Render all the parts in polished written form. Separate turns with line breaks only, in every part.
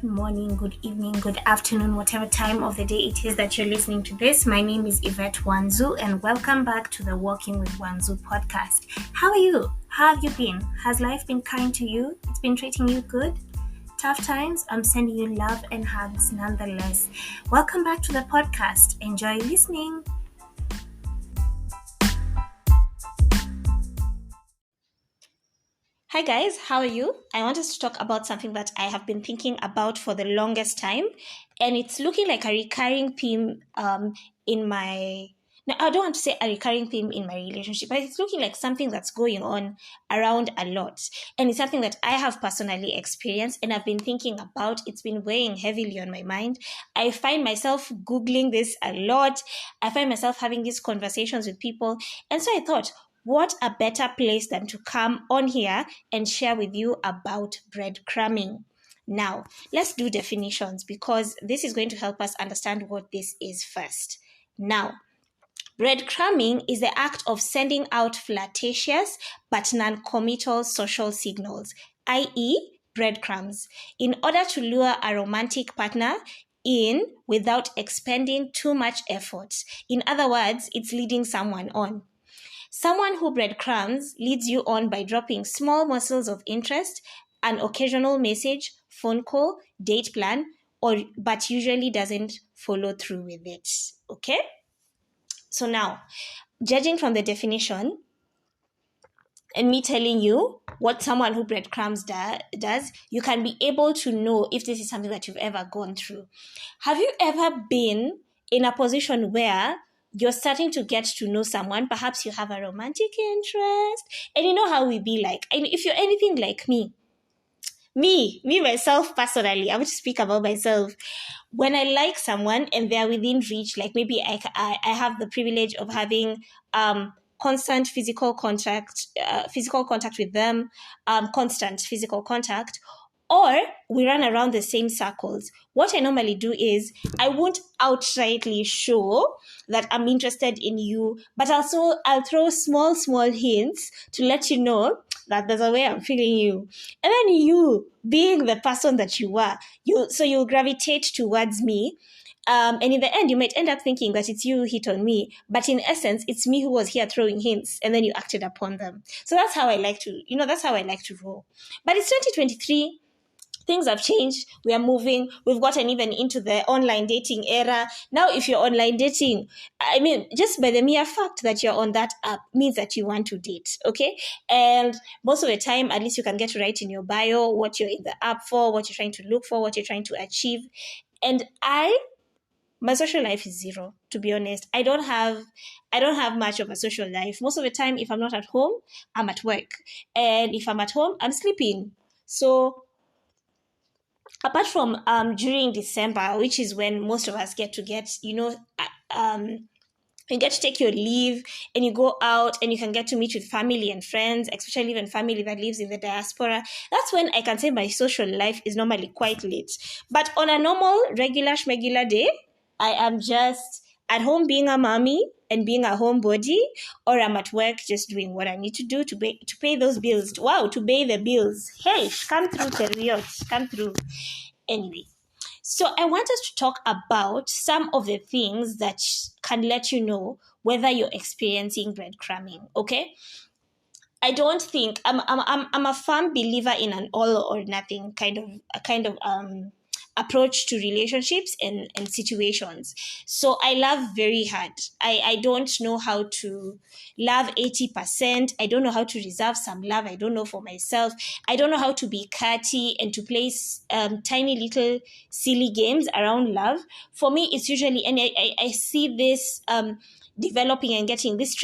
Good morning, good evening, good afternoon, whatever time of the day it is that you're listening to this. My name is Yvette Wanzu, and welcome back to the Walking with Wanzu podcast. How are you? How have you been? Has life been kind to you? It's been treating you good? Tough times? I'm sending you love and hugs nonetheless. Welcome back to the podcast. Enjoy listening. Hi guys, how are you? I want us to talk about something that I have been thinking about for the longest time, and it's looking like a recurring theme in my. Now, I don't want to say a recurring theme in my relationship, but it's looking like something that's going on around a lot. And it's something that I have personally experienced and I've been thinking about. It's been weighing heavily on my mind. I find myself Googling this a lot. I find myself having these conversations with people. And so I thought, what a better place than to come on here and share with you about breadcrumbing. Now, let's do definitions because this is going to help us understand what this is first. Now, breadcrumbing is the act of sending out flirtatious but non-committal social signals, i.e., breadcrumbs, in order to lure a romantic partner in without expending too much effort. In other words, it's leading someone on. Someone who breadcrumbs leads you on by dropping small morsels of interest, an occasional message, phone call, date plan, but usually doesn't follow through with it. Okay? So now, judging from the definition, and me telling you what someone who breadcrumbs does, you can be able to know if this is something that you've ever gone through. Have you ever been in a position where you're starting to get to know someone? Perhaps you have a romantic interest, and you know how we be like. And if you're anything like me myself personally, I want to speak about myself. When I like someone and they're within reach, like maybe I have the privilege of having constant physical contact with them, constant physical contact, or we run around the same circles. What I normally do is I won't outrightly show that I'm interested in you, but also I'll throw small hints to let you know that there's a way I'm feeling you. And then you, being the person that you are, you'll gravitate towards me. And in the end, you might end up thinking that it's you who hit on me, but in essence, it's me who was here throwing hints, and then you acted upon them. So that's how I like to roll. But it's 2023. Things have changed. We are moving. We've gotten even into the online dating era. Now, if you're online dating, I mean, just by the mere fact that you're on that app means that you want to date, okay? And most of the time, at least you can get to write in your bio what you're in the app for, what you're trying to look for, what you're trying to achieve. And my social life is zero, to be honest. I don't have much of a social life. Most of the time, if I'm not at home, I'm at work. And if I'm at home, I'm sleeping. So apart from during December, which is when most of us get, you get to take your leave and you go out and you can get to meet with family and friends, especially even family that lives in the diaspora. That's when I can say my social life is normally quite lit. But on a normal, regular day, I am just at home being a mommy and being a homebody, or I'm at work just doing what I need to do to pay those bills. Wow, to pay the bills. Hey, come through, Terriot, come through. Anyway, so I want us to talk about some of the things that can let you know whether you're experiencing breadcrumbing. Okay, I don't think I'm a firm believer in an all or nothing kind of approach to relationships and situations. So I love very hard. I don't know how to love 80%. I don't know how to reserve some love. I don't know for myself. I don't know how to be catty and to play tiny little silly games around love. For me, it's usually, and I see this developing and getting this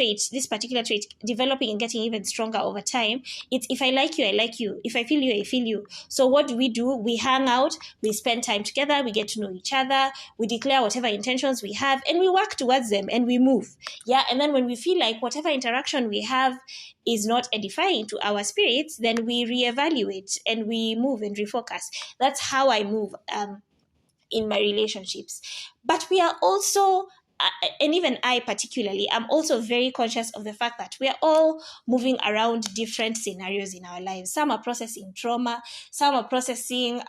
particular trait, developing and getting even stronger over time. It's if I like you, I like you. If I feel you, I feel you. So what do? We hang out, we spend time together, we get to know each other, we declare whatever intentions we have, and we work towards them and we move. Yeah, and then when we feel like whatever interaction we have is not edifying to our spirits, then we reevaluate and we move and refocus. That's how I move in my relationships. But we are also and even I particularly, I'm also very conscious of the fact that we are all moving around different scenarios in our lives. Some are processing trauma, some are processing,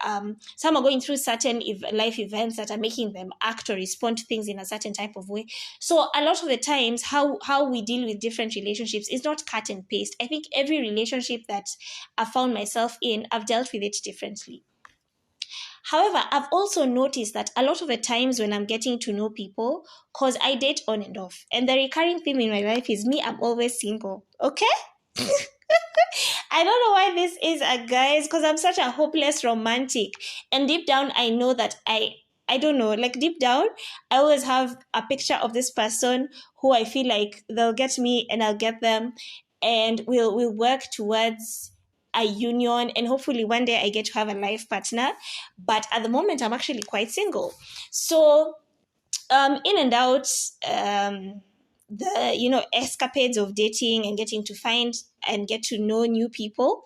some are going through certain life events that are making them act or respond to things in a certain type of way. So a lot of the times, how we deal with different relationships is not cut and paste. I think every relationship that I've found myself in, I've dealt with it differently. However, I've also noticed that a lot of the times when I'm getting to know people, because I date on and off, and the recurring theme in my life is me, I'm always single. Okay? I don't know why this is, guys, because I'm such a hopeless romantic. And deep down, I know that I don't know, like deep down, I always have a picture of this person who I feel like they'll get me and I'll get them, and we'll work towards a union, and hopefully one day I get to have a life partner. But at the moment, I'm actually quite single. So in and out, the escapades of dating and getting to find and get to know new people,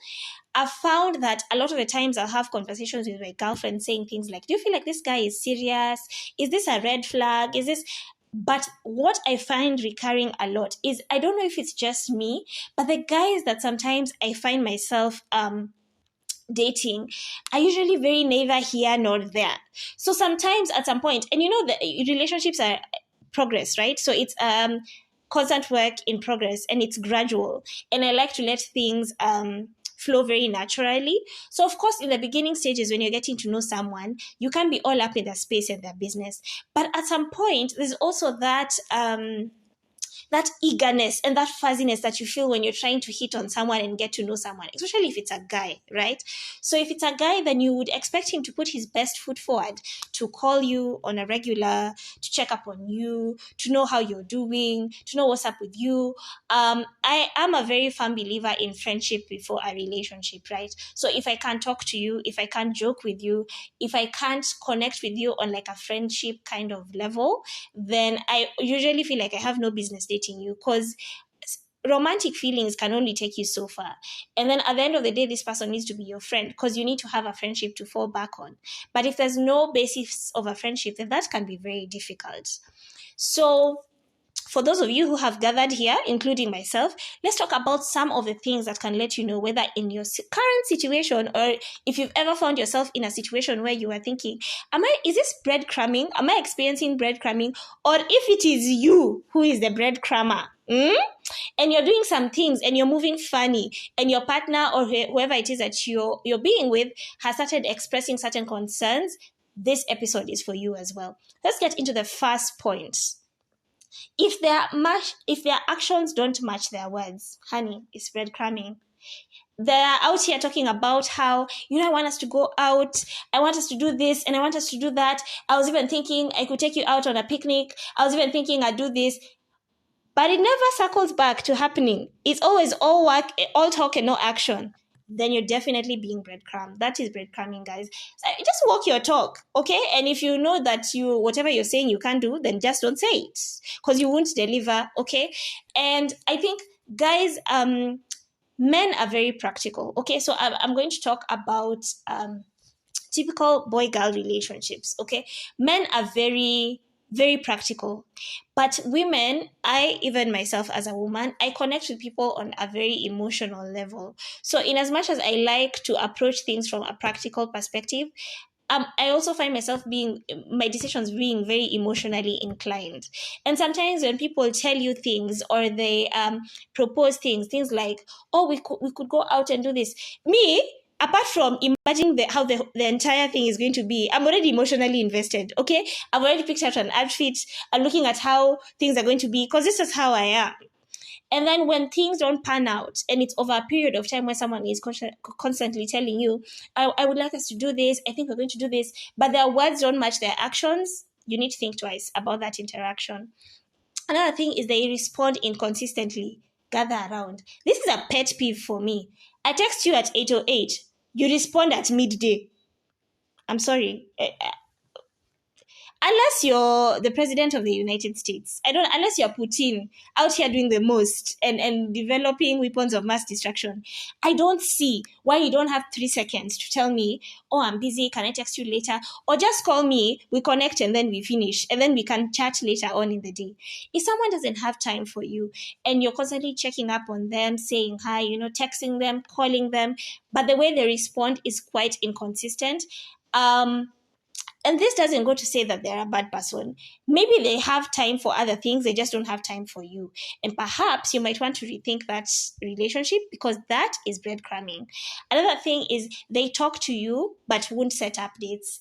I've found that a lot of the times I'll have conversations with my girlfriend saying things like, do you feel like this guy is serious? Is this a red flag? Is this... But what I find recurring a lot is, I don't know if it's just me, but the guys that sometimes I find myself dating are usually very neither here nor there. So sometimes at some point, and the relationships are progress, right? So it's constant work in progress, and it's gradual. And I like to let things flow very naturally. So of course, in the beginning stages, when you're getting to know someone, you can be all up in their space and their business. But at some point, there's also that eagerness and that fuzziness that you feel when you're trying to hit on someone and get to know someone, especially if it's a guy, right? So if it's a guy, then you would expect him to put his best foot forward, to call you on a regular, to check up on you, to know how you're doing, to know what's up with you. I am a very firm believer in friendship before a relationship, right? So if I can't talk to you, if I can't joke with you, if I can't connect with you on like a friendship kind of level, then I usually feel like I have no business dating you, because romantic feelings can only take you so far. And then at the end of the day, this person needs to be your friend, because you need to have a friendship to fall back on. But if there's no basis of a friendship, then that can be very difficult. So for those of you who have gathered here, including myself, let's talk about some of the things that can let you know whether in your current situation, or if you've ever found yourself in a situation where you are thinking, is this breadcrumbing? Am I experiencing breadcrumbing? Or if it is you who is the breadcrumber, and you're doing some things and you're moving funny, and your partner or whoever it is that you're being with has started expressing certain concerns, this episode is for you as well. Let's get into the first point. If their actions don't match their words, honey, it's breadcrumbing. They're out here talking about how, I want us to go out, I want us to do this, and I want us to do that. I was even thinking I could take you out on a picnic. I was even thinking I'd do this. But it never circles back to happening. It's always all work, all talk and no action. Then you're definitely being breadcrumbed. That is breadcrumbing, guys. So just walk your talk, okay? And if you know that whatever you're saying you can't do, then just don't say it, because you won't deliver, okay? And I think, guys, men are very practical, okay? So I'm going to talk about typical boy-girl relationships, okay? Men are very, very practical. But women, even myself as a woman, I connect with people on a very emotional level. So in as much as I like to approach things from a practical perspective, I also find myself my decisions being very emotionally inclined. And sometimes when people tell you things, or they propose things like, oh, we could go out and do this. Me, apart from imagining how the entire thing is going to be, I'm already emotionally invested, okay? I've already picked out an outfit and looking at how things are going to be, because this is how I am. And then when things don't pan out, and it's over a period of time where someone is constantly telling you, I would like us to do this, I think we're going to do this, but their words don't match their actions, you need to think twice about that interaction. Another thing is they respond inconsistently. Gather around. This is a pet peeve for me. I text you at 8:08. You respond at midday. I'm sorry. unless you're the president of the United States, unless you're Putin out here doing the most and developing weapons of mass destruction, I don't see why you don't have 3 seconds to tell me, oh, I'm busy, can I text you later? Or just call me, we connect, and then we finish, and then we can chat later on in the day. If someone doesn't have time for you and you're constantly checking up on them, saying hi, texting them, calling them, but the way they respond is quite inconsistent, and this doesn't go to say that they're a bad person. Maybe they have time for other things, they just don't have time for you. And perhaps you might want to rethink that relationship, because that is breadcrumbing. Another thing is they talk to you but won't set up dates.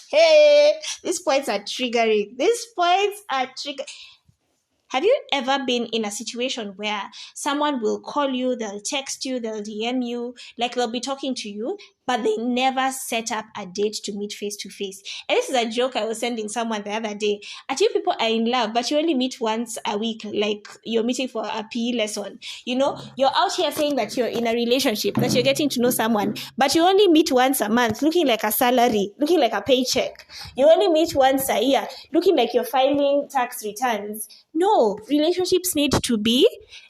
Hey, these points are triggering. Have you ever been in a situation where someone will call you, they'll text you, they'll DM you, like they'll be talking to you, but they never set up a date to meet face to face? And this is a joke I was sending someone the other day. You people are in love, but you only meet once a week, like you're meeting for a PE lesson. You're out here saying that you're in a relationship, that you're getting to know someone, but you only meet once a month, looking like a salary, looking like a paycheck. You only meet once a year, looking like you're filing tax returns. No, relationships need to be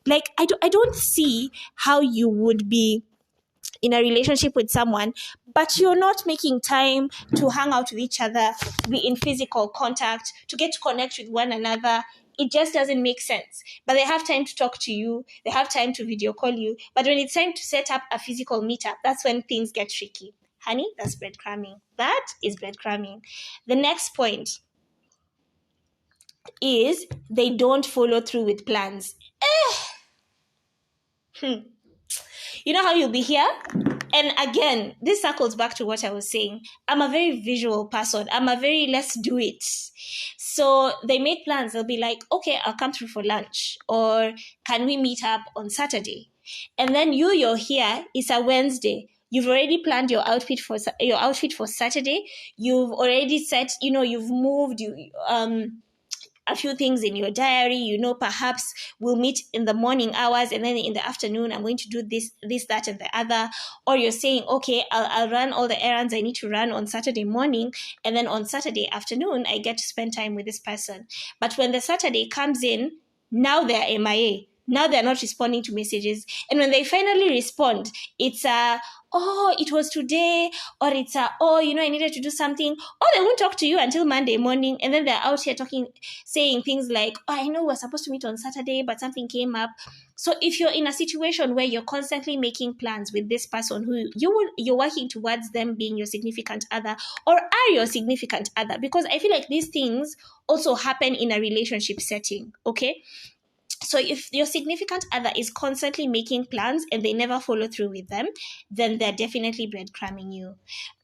like, I don't see how you would be in a relationship with someone, but you're not making time to hang out with each other, be in physical contact, to get to connect with one another. It just doesn't make sense. But they have time to talk to you, they have time to video call you, but when it's time to set up a physical meetup, that's when things get tricky. Honey, that's breadcrumbing. That is breadcrumbing. The next point is they don't follow through with plans. You know how you'll be here? And again, this circles back to what I was saying. I'm a very visual person. I'm a very let's do it. So they make plans. They'll be like, okay, I'll come through for lunch. Or can we meet up on Saturday? And then you're here. It's a Wednesday. You've already planned your outfit for Saturday. You've already set, you've moved, a few things in your diary, perhaps we'll meet in the morning hours, and then in the afternoon I'm going to do this, that, and the other. Or you're saying, okay, I'll run all the errands I need to run on Saturday morning, and then on Saturday afternoon I get to spend time with this person. But when the Saturday comes in, now they're MIA. Now they're not responding to messages. And when they finally respond, it's oh, it was today, or it's oh, I needed to do something. Or they won't talk to you until Monday morning, and then they're out here saying things like, oh, I know we're supposed to meet on Saturday, but something came up. So if you're in a situation where you're constantly making plans with this person who you're working towards them being your significant other, or are your significant other, because I feel like these things also happen in a relationship setting, okay? So if your significant other is constantly making plans and they never follow through with them, then they're definitely breadcrumbing you.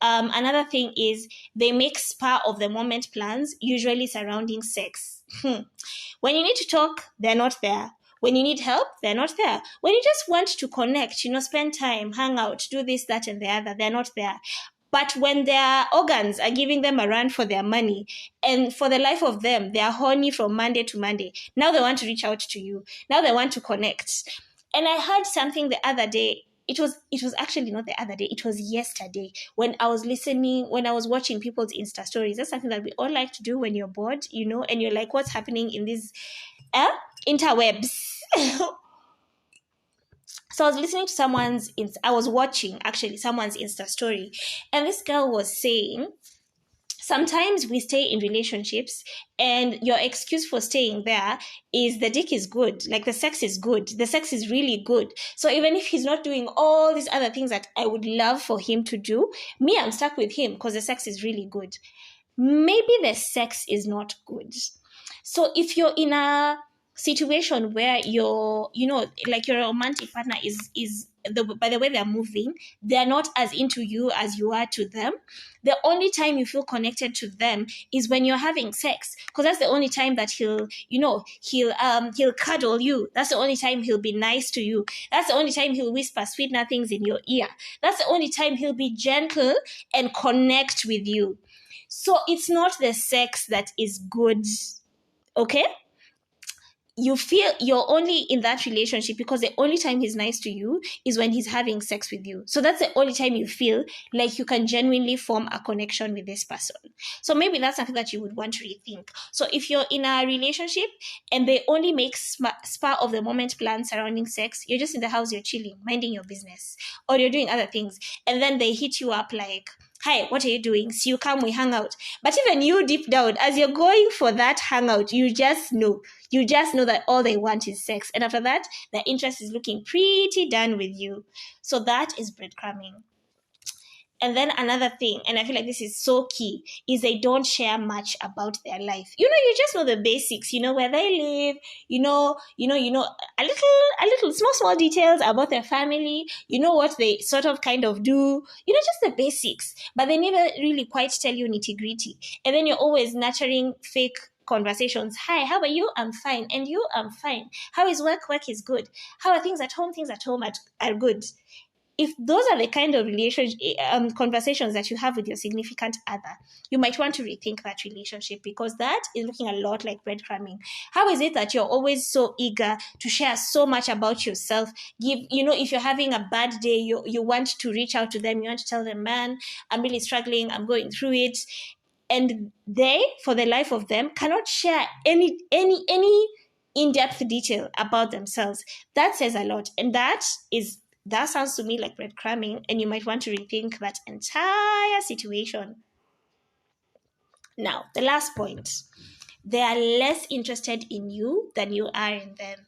Another thing is they make spur of the moment plans, usually surrounding sex. When you need to talk, they're not there. When you need help, they're not there. When you just want to connect, spend time, hang out, do this, that, and the other, they're not there. But when their organs are giving them a run for their money, and for the life of them, they are horny from Monday to Monday, now they want to reach out to you. Now they want to connect. And I heard something the other day. It was actually not the other day. It was yesterday when I was watching people's Insta stories. That's something that we all like to do when you're bored, and you're like, what's happening in these interwebs? So I was watching actually someone's Insta story, and this girl was saying, sometimes we stay in relationships and your excuse for staying there is the dick is good, like the sex is good, the sex is really good. So even if he's not doing all these other things that I would love for him to do, I'm stuck with him because the sex is really good. Maybe the sex is not good. So if you're in a situation where your romantic partner by the way they're moving, they're not as into you as you are to them, the only time you feel connected to them is when you're having sex, because that's the only time that he'll cuddle you. That's the only time he'll be nice to you. That's the only time he'll whisper sweet nothings in your ear. That's the only time he'll be gentle and connect with you. So it's not the sex that is good, okay? you feel you're only in that relationship because the only time he's nice to you is when he's having sex with you. So that's the only time you feel like you can genuinely form a connection with this person. So maybe that's something that you would want to rethink. So if you're in a relationship and they only make spur of the moment plans surrounding sex, you're just in the house, you're chilling, minding your business, or you're doing other things, and then they hit you up like, hi, what are you doing? So you come, we hang out. But even you deep down, as you're going for that hangout, you just know that all they want is sex. And after that, their interest is looking pretty done with you. So that is breadcrumbing. And then another thing, and I feel like this is so key, is they don't share much about their life. You just know the basics. You know where they live. A little small details about their family. You know what they sort of kind of do. Just the basics. But they never really quite tell you nitty gritty. And then you're always nurturing fake conversations. Hi, how are you? I'm fine. And you? I'm fine. How is work? Work is good. How are things at home? Things at home are good. If those are the kind of conversations that you have with your significant other, you might want to rethink that relationship, because that is looking a lot like breadcrumbing. How is it that you're always so eager to share so much about yourself? If you're having a bad day, you want to reach out to them, you want to tell them, man, I'm really struggling, I'm going through it. And they, for the life of them, cannot share any in-depth detail about themselves. That says a lot. And that sounds to me like breadcrumbing, and you might want to rethink that entire situation. Now, the last point. They are less interested in you than you are in them.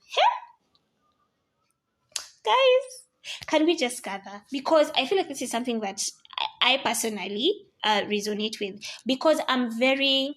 Guys, can we just gather? Because I feel like this is something that I personally resonate with, because I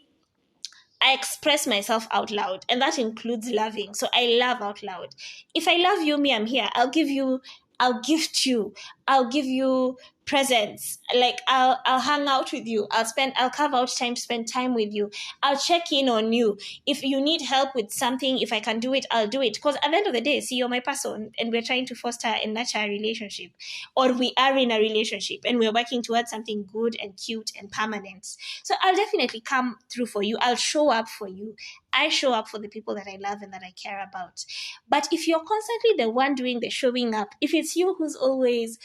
express myself out loud, and that includes loving. So I love out loud. If I love you, me, I'm here. I'll gift you, I'll give you presents. Like I'll hang out with you. I'll carve out time to spend time with you. I'll check in on you. If you need help with something, if I can do it, I'll do it. Because at the end of the day, see, you're my person, and we're trying to foster and nurture a relationship, or we are in a relationship and we're working towards something good and cute and permanent. So I'll definitely come through for you. I'll show up for you. I show up for the people that I love and that I care about. But if you're constantly the one doing the showing up, if it's you who's always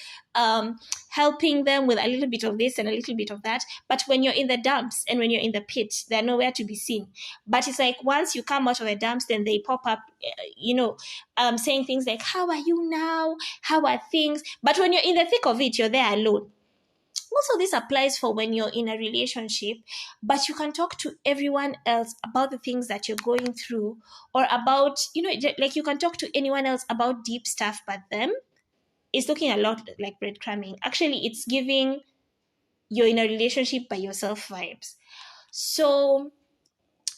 helping them with a little bit of this and a little bit of that, but when you're in the dumps and when you're in the pit, they're nowhere to be seen. But it's like once you come out of the dumps, then they pop up, saying things like, how are you now? How are things? But when you're in the thick of it, you're there alone. Also, this applies for when you're in a relationship, but you can talk to everyone else about the things that you're going through, or about, like you can talk to anyone else about deep stuff, but them. It's looking a lot like breadcrumbing. Actually, it's giving you're in a relationship by yourself vibes. So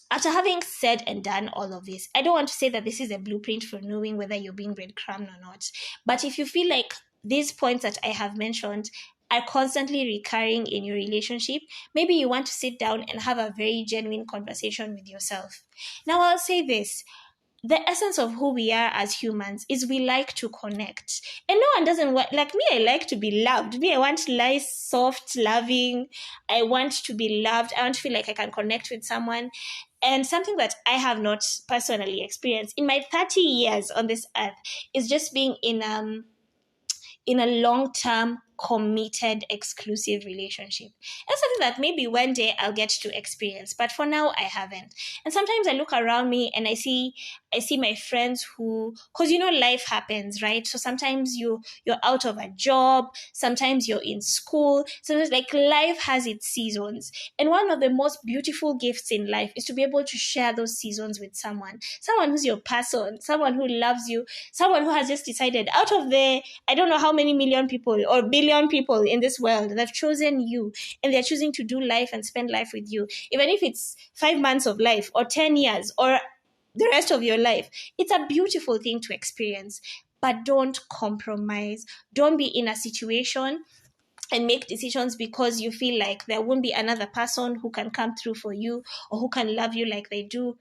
after having said and done all of this, I don't want to say that this is a blueprint for knowing whether you're being breadcrumbed or not. But if you feel like these points that I have mentioned are constantly recurring in your relationship, maybe you want to sit down and have a very genuine conversation with yourself. Now, I'll say this. The essence of who we are as humans is we like to connect. And no one doesn't want, like me, I like to be loved. Me, I want nice, soft, loving. I want to be loved. I want to feel like I can connect with someone. And something that I have not personally experienced in my 30 years on this earth is just being in a long-term, committed, exclusive relationship. That's something that maybe one day I'll get to experience, but for now I haven't. And sometimes I look around me and I see my friends who, because life happens, right? So sometimes you're out of a job, sometimes you're in school, sometimes like life has its seasons. And one of the most beautiful gifts in life is to be able to share those seasons with someone who's your person, someone who loves you, someone who has just decided out of the, I don't know how many million people or billion people in this world, they've chosen you, and they're choosing to do life and spend life with you, even if it's 5 months of life or 10 years or the rest of your life. It's a beautiful thing to experience, but don't compromise. Don't be in a situation and make decisions because you feel like there won't be another person who can come through for you or who can love you like they do.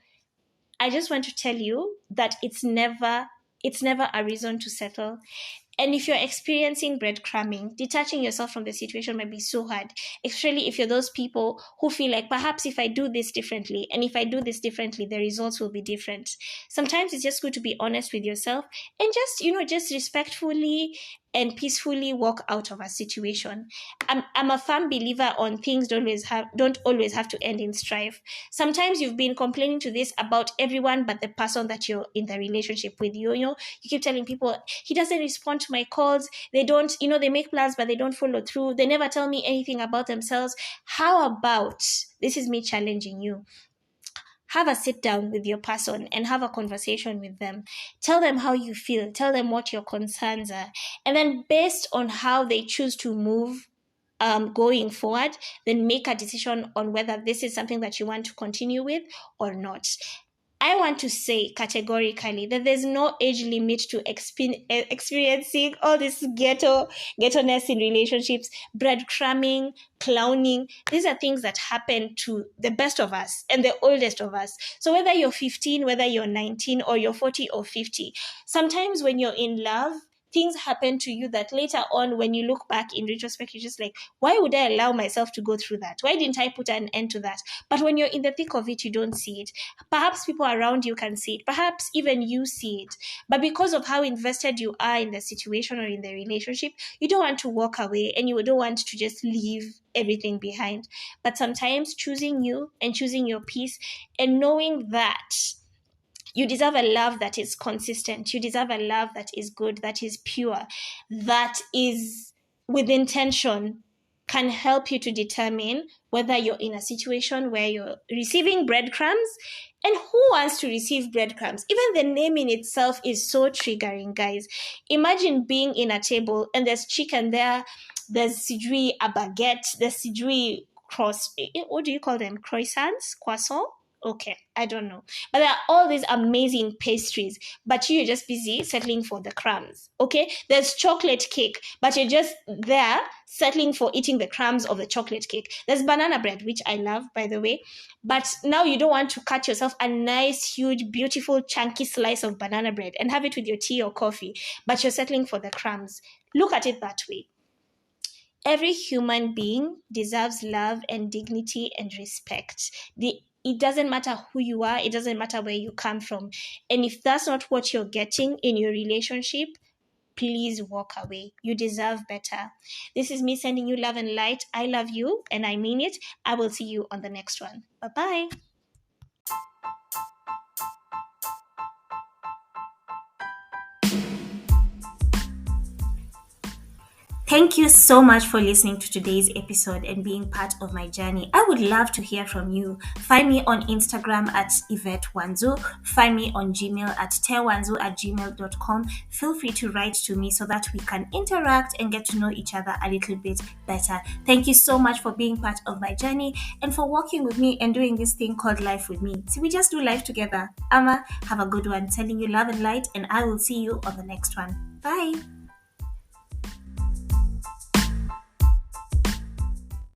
I just want to tell you that it's never a reason to settle. And if you're experiencing breadcrumbing, detaching yourself from the situation might be so hard, especially if you're those people who feel like perhaps if I do this differently, and if I do this differently, the results will be different. Sometimes it's just good to be honest with yourself and just respectfully and peacefully walk out of a situation. I'm a firm believer on things don't always have to end in strife. Sometimes you've been complaining to this about everyone but the person that you're in the relationship with. You keep telling people, he doesn't respond to my calls. They don't, they make plans but they don't follow through. They never tell me anything about themselves. How about, this is me challenging you, have a sit down with your person and have a conversation with them. Tell them how you feel. Tell them what your concerns are. And then based on how they choose to move going forward, then make a decision on whether this is something that you want to continue with or not. I want to say categorically that there's no age limit to experiencing all this ghetto-ness in relationships, breadcrumbing, clowning. These are things that happen to the best of us and the oldest of us. So whether you're 15, whether you're 19, or you're 40 or 50, sometimes when you're in love, things happen to you that later on, when you look back in retrospect, you're just like, why would I allow myself to go through that? Why didn't I put an end to that? But when you're in the thick of it, you don't see it. Perhaps people around you can see it. Perhaps even you see it. But because of how invested you are in the situation or in the relationship, you don't want to walk away and you don't want to just leave everything behind. But sometimes choosing you and choosing your peace and knowing that you deserve a love that is consistent. You deserve a love that is good, that is pure, that is with intention, can help you to determine whether you're in a situation where you're receiving breadcrumbs. And who wants to receive breadcrumbs? Even the name in itself is so triggering, guys. Imagine being in a table and there's chicken there, there's sijui a baguette, there's sijui what do you call them? Croissant? Okay, I don't know. But there are all these amazing pastries, but you're just busy settling for the crumbs. Okay, there's chocolate cake, but you're just there settling for eating the crumbs of the chocolate cake. There's banana bread, which I love, by the way, but now you don't want to cut yourself a nice, huge, beautiful, chunky slice of banana bread and have it with your tea or coffee, but you're settling for the crumbs. Look at it that way. Every human being deserves love and dignity and respect. It doesn't matter who you are. It doesn't matter where you come from. And if that's not what you're getting in your relationship, please walk away. You deserve better. This is me sending you love and light. I love you and I mean it. I will see you on the next one. Bye-bye. Thank you so much for listening to today's episode and being part of my journey. I would love to hear from you. Find me on Instagram at Yvette Wanzu. Find me on Gmail at tewanzu@gmail.com. Feel free to write to me so that we can interact and get to know each other a little bit better. Thank you so much for being part of my journey and for walking with me and doing this thing called life with me. See, we just do life together. Ama, have a good one. Sending you love and light, and I will see you on the next one. Bye.